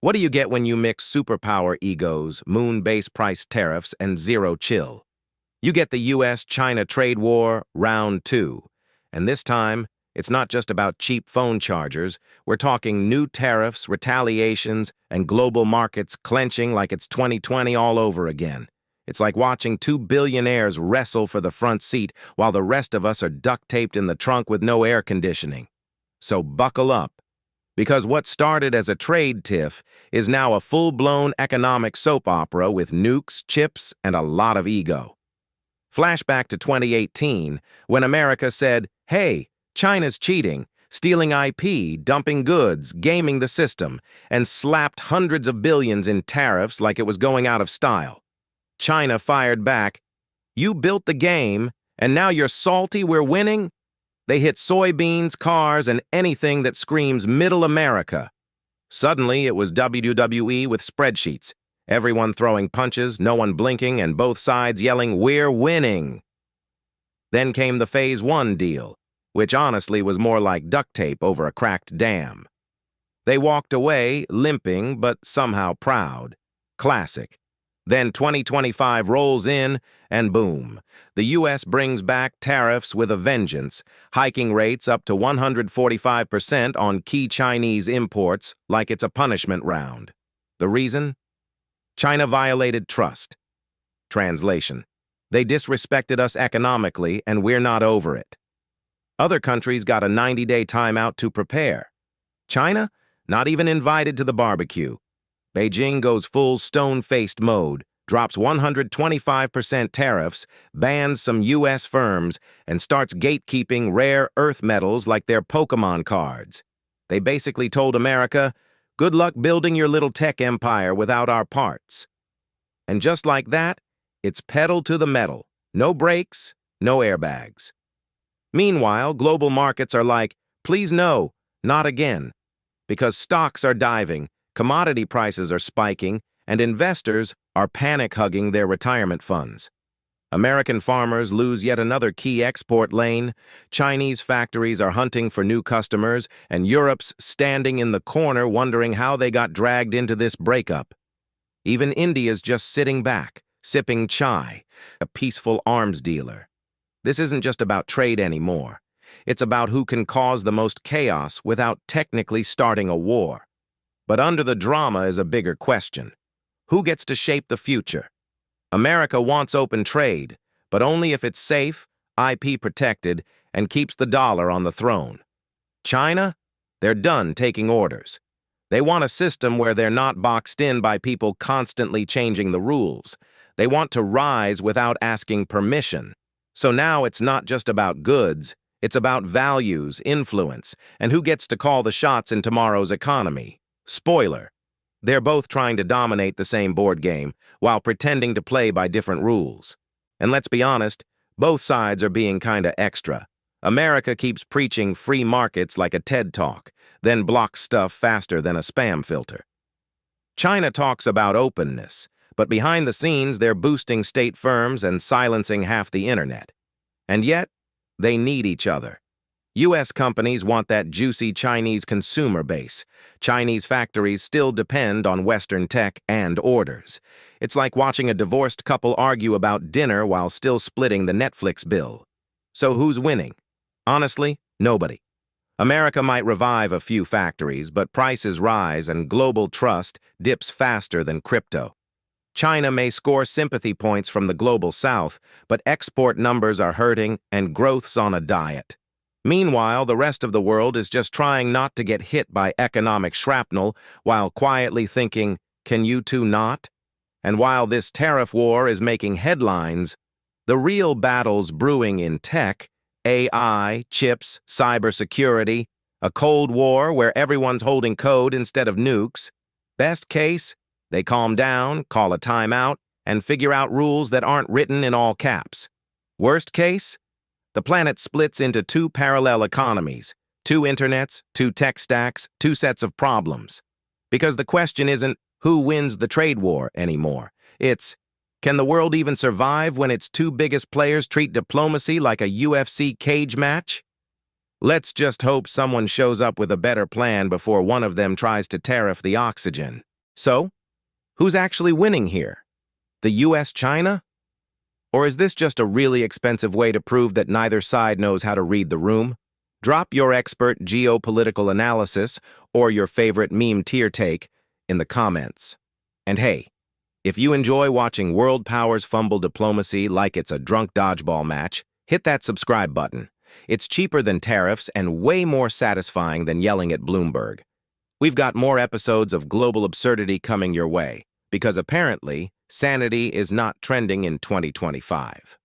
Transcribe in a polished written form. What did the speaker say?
What do you get when you mix superpower egos, moon-base price tariffs, and zero chill? You get the US-China trade war, round two. And this time, it's not just about cheap phone chargers. We're talking new tariffs, retaliations, and global markets clenching like it's 2020 all over again. It's like watching two billionaires wrestle for the front seat while the rest of us are duct-taped in the trunk with no air conditioning. So buckle up. Because what started as a trade tiff is now a full-blown economic soap opera with nukes, chips, and a lot of ego. Flashback to 2018, when America said, hey, China's cheating, stealing IP, dumping goods, gaming the system, and slapped hundreds of billions in tariffs like it was going out of style. China fired back, you built the game, and now you're salty we're winning? They hit soybeans, cars, and anything that screams Middle America. Suddenly, it was WWE with spreadsheets. Everyone throwing punches, no one blinking, and both sides yelling, we're winning. Then came the Phase 1 deal, which honestly was more like duct tape over a cracked dam. They walked away, limping, but somehow proud. Classic. Then 2025 rolls in, and boom, the U.S. brings back tariffs with a vengeance, hiking rates up to 145% on key Chinese imports like it's a punishment round. The reason? China violated trust. Translation: they disrespected us economically, and we're not over it. Other countries got a 90-day timeout to prepare. China? Not even invited to the barbecue. Beijing goes full stone-faced mode, drops 125% tariffs, bans some U.S. firms, and starts gatekeeping rare earth metals like they're Pokemon cards. They basically told America, good luck building your little tech empire without our parts. And just like that, it's pedal to the metal. No brakes, no airbags. Meanwhile, global markets are like, please no, not again. Because stocks are diving, commodity prices are spiking, and investors are panic-hugging their retirement funds. American farmers lose yet another key export lane, Chinese factories are hunting for new customers, and Europe's standing in the corner wondering how they got dragged into this breakup. Even India's just sitting back, sipping chai, a peaceful arms dealer. This isn't just about trade anymore. It's about who can cause the most chaos without technically starting a war. But under the drama is a bigger question. Who gets to shape the future? America wants open trade, but only if it's safe, IP protected, and keeps the dollar on the throne. China? They're done taking orders. They want a system where they're not boxed in by people constantly changing the rules. They want to rise without asking permission. So now it's not just about goods, it's about values, influence, and who gets to call the shots in tomorrow's economy. Spoiler: they're both trying to dominate the same board game while pretending to play by different rules. And let's be honest, both sides are being kinda extra. America keeps preaching free markets like a TED Talk, then blocks stuff faster than a spam filter. China talks about openness, but behind the scenes they're boosting state firms and silencing half the internet. And yet, they need each other. U.S. companies want that juicy Chinese consumer base. Chinese factories still depend on Western tech and orders. It's like watching a divorced couple argue about dinner while still splitting the Netflix bill. So who's winning? Honestly, nobody. America might revive a few factories, but prices rise and global trust dips faster than crypto. China may score sympathy points from the global south, but export numbers are hurting and growth's on a diet. Meanwhile, the rest of the world is just trying not to get hit by economic shrapnel while quietly thinking, can you two not? And while this tariff war is making headlines, the real battle's brewing in tech, AI, chips, cybersecurity, a Cold War where everyone's holding code instead of nukes. Best case, they calm down, call a timeout, and figure out rules that aren't written in all caps. Worst case, the planet splits into two parallel economies, two internets, two tech stacks, two sets of problems. Because the question isn't who wins the trade war anymore. It's, can the world even survive when its two biggest players treat diplomacy like a UFC cage match? Let's just hope someone shows up with a better plan before one of them tries to tariff the oxygen. So, who's actually winning here? The US-China? Or is this just a really expensive way to prove that neither side knows how to read the room? Drop your expert geopolitical analysis or your favorite meme tier take in the comments. And hey, if you enjoy watching world powers fumble diplomacy like it's a drunk dodgeball match, hit that subscribe button. It's cheaper than tariffs and way more satisfying than yelling at Bloomberg. We've got more episodes of global absurdity coming your way, because apparently, sanity is not trending in 2025.